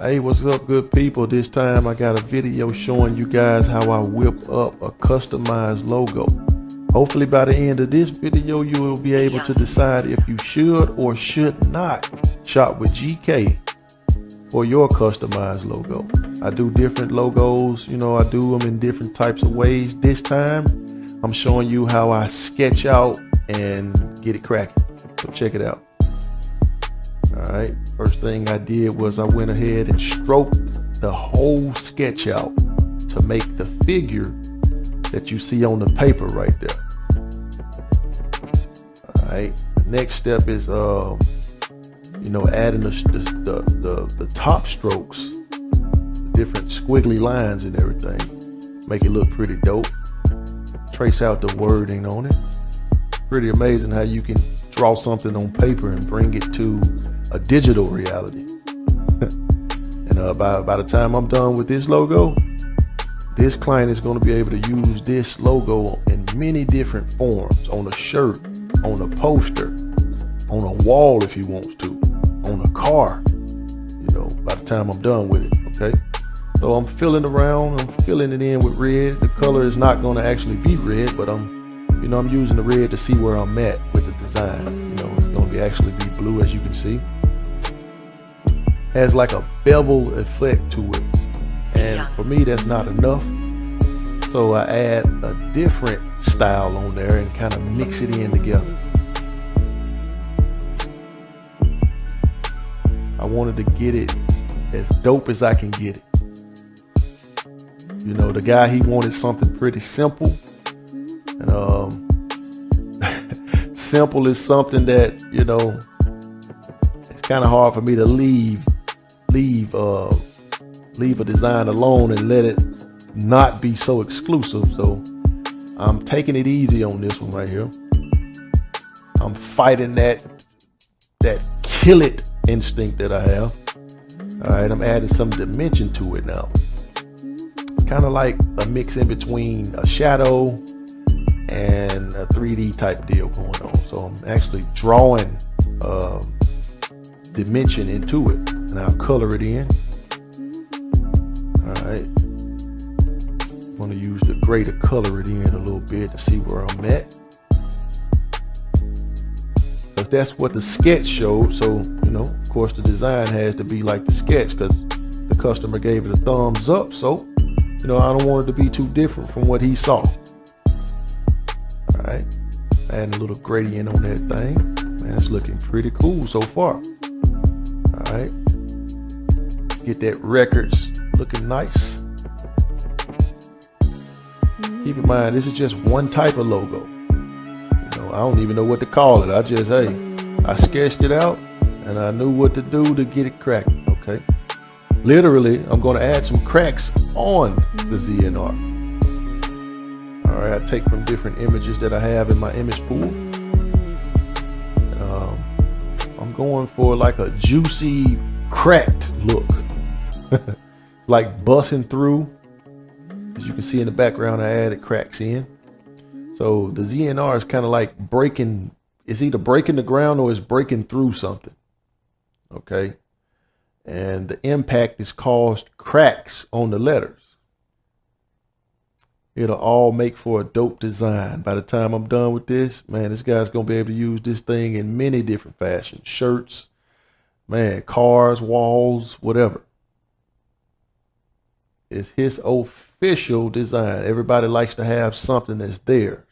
Hey, what's up, good people? This time I got a video showing you guys how I whip up a customized logo. Hopefully by the end of this video, you will be able to decide if you should or should not shop with GK for your customized logo. I do different logos, I do them in different types of ways. This time, I'm showing you how I sketch out and get it cracking. So check it out. All right, first thing I did was I went ahead and stroked the whole sketch out to make the figure that you see on the paper right there. All right, the next step is adding the top strokes, different squiggly lines and everything. Make it look pretty dope. Trace out the wording on it. Pretty amazing how you can draw something on paper and bring it to a digital reality. And by the time I'm done with this logo, this client is going to be able to use this logo in many different forms, on a shirt, on a poster, on a wall if he wants to, on a car, by the time I'm done with it. Okay, so I'm filling it in with red. The color is not going to actually be red, but I'm using the red to see where I'm at with the design. It's going to actually be blue, as you can see. Has like a bevel effect to it, and for me that's not enough, so I add a different style on there and kind of mix it in together. I wanted to get it as dope as I can get it. The guy, he wanted something pretty simple, and simple is something that it's kind of hard for me to leave a design alone and let it not be so exclusive. So I'm taking it easy on this one right here. I'm fighting that kill it instinct that I have. All right, I'm adding some dimension to it now. Kind of like a mix in between a shadow and a 3D type deal going on. So I'm actually drawing dimension into it, and I'll color it in. All right, I'm going to use the gray to color it in a little bit to see where I'm at, because that's what the sketch showed. So of course the design has to be like the sketch, because the customer gave it a thumbs up. So I don't want it to be too different from what he saw. All right, adding a little gradient on that thing. Man, it's looking pretty cool so far. All right, get that records looking nice. Keep in mind, this is just one type of logo. I don't even know what to call it. I sketched it out and I knew what to do to get it cracking. Okay, literally I'm going to add some cracks on the ZNR. All right, I take from different images that I have in my image pool. I'm going for like a juicy, cracked look. Like busting through. As you can see in the background, I added cracks in. So the ZNR is kind of like breaking, it's either breaking the ground or it's breaking through something. Okay. And the impact has caused cracks on the letters. It'll all make for a dope design. By the time I'm done with this, man, this guy's going to be able to use this thing in many different fashions. Shirts, man, cars, walls, whatever. It's his official design. Everybody likes to have something that's theirs.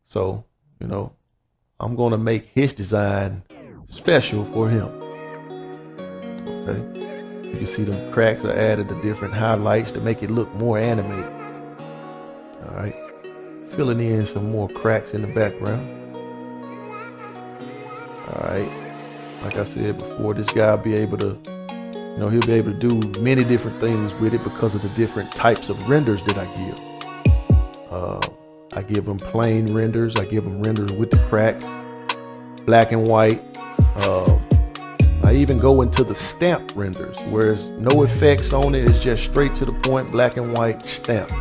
So, I'm going to make his design special for him. Okay. You can see them cracks. I added the different highlights to make it look more animated. All right, filling in some more cracks in the background. All right, like I said before, this guy will be able to, he'll be able to do many different things with it because of the different types of renders that I give. I give him plain renders. I give him renders with the crack, black and white. I even go into the stamp renders, where there's no effects on it. It's just straight to the point, black and white stamps.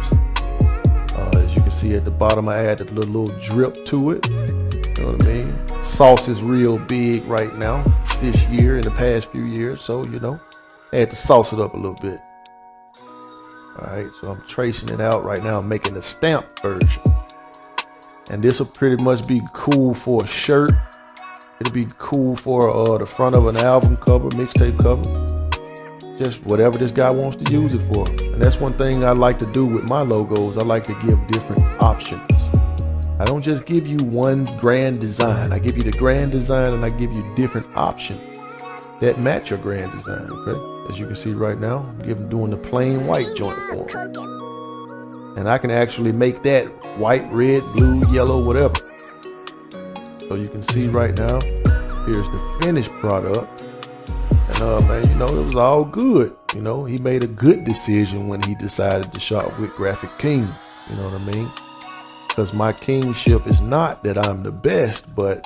As you can see at the bottom, I added a little drip to it. You know what I mean? Sauce is real big right now this year, in the past few years. So, Had to sauce it up a little bit. Alright, so I'm tracing it out right now. I'm making the stamped version. And this will pretty much be cool for a shirt. It'll be cool for the front of an album cover, mixtape cover. Just whatever this guy wants to use it for. And that's one thing I like to do with my logos. I like to give different options. I don't just give you one grand design. I give you the grand design and I give you different options that match your grand design, okay? As you can see right now, I'm doing the plain white joint for him. And I can actually make that white, red, blue, yellow, whatever. So you can see right now, here's the finished product. And man, you know, it was all good. You know, he made a good decision when he decided to shop with Graphic King. You know what I mean? Because my kingship is not that I'm the best, but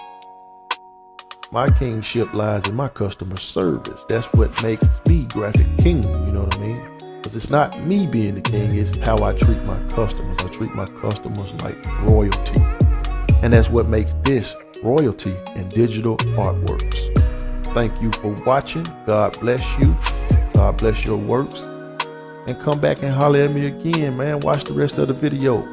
my kingship lies in my customer service. That's what makes me Graphic King, you know what I mean? Because it's not me being the king, it's how I treat my customers. I treat my customers like royalty. And that's what makes this royalty in digital artworks. Thank you for watching. God bless you. God bless your works. And come back and holler at me again, man. Watch the rest of the video.